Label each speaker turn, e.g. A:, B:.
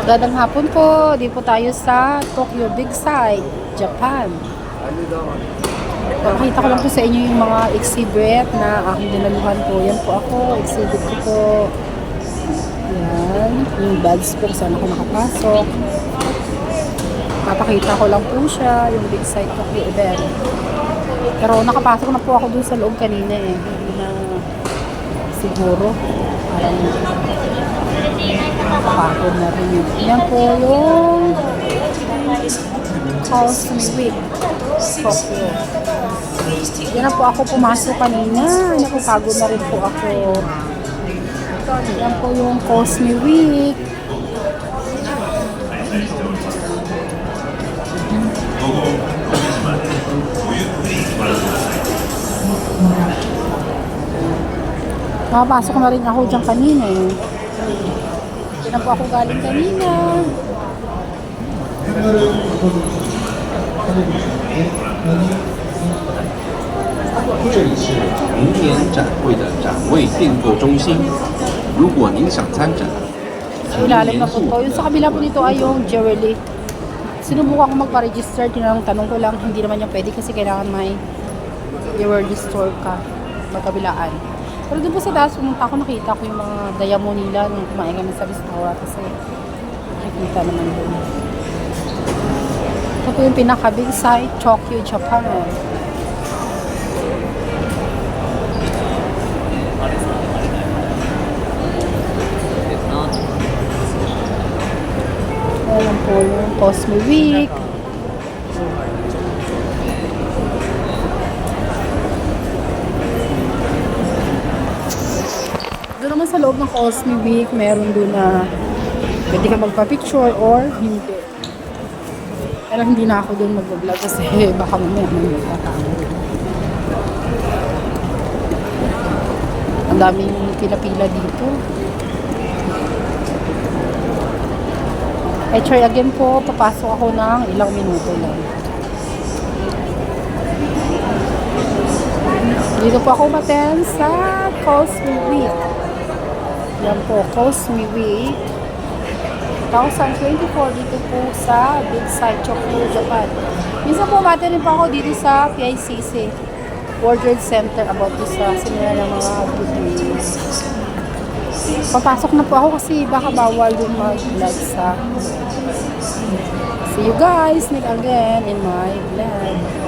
A: Magandang hapon po. Di po tayo sa Tokyo Big Sight, Japan. Pakita ko lang po sa inyo yung mga exhibit na aking dinaluhan po. Yan po ako. Exhibit ko po. Yan. Yung bags po saan ako nakapasok. Papakita ko lang po siya. Yung Big Sight Tokyo event. Pero nakapasok na po ako dun sa loob kanina eh. Hindi na siguro. Parang nakapagod na rin yun. Yan po yung Cosmic Tokyo. Yan na po ako pumasok kanina. Nakapagod na rin po ako. Yan po yung Cosmic Week. Nakapasok na rin ako dyan kanina eh. Hindi na po ako galing kanina.
B: 这里是明年展会的展位订购中心。如果您想参展，
A: Sa ilalim na po to. Yung sa kabila po nito ay yung jewelry. Sinubukan ko magpa-register. Tanong ko lang, hindi naman yung pwede kasi kailangan may jewelry store ka. Magkabilaan. Pero doon po sa taas, pumunta ako, nakita ko yung mga diamond nila nung kumain kami sa restaurant kasi nakikita naman doon. Ito po yung pinaka-big site, Tokyo, Japan. Ayan po yung Cosmic Week. Doon naman sa loob ng Cosmic Week, meron doon na pwede ka magpa-picture or hindi. Pero hindi na ako doon mag-vlog kasi baka mamaya may magkatao. Ang daming pila-pila dito. I try again po, papasok ako ng ilang minuto lang. Dito po ako umaten sa Cosmic Week. Yan po, Cosmic Week 2024 dito po sa Big Sight, Tokyo, Japan. Minsan po umaten rin po ako dito sa PICC World Trade Center about this sa sinila ng mga beauty. Papasok na po ako kasi baka bawal yung mag-vlog sa. See you guys again in my vlog.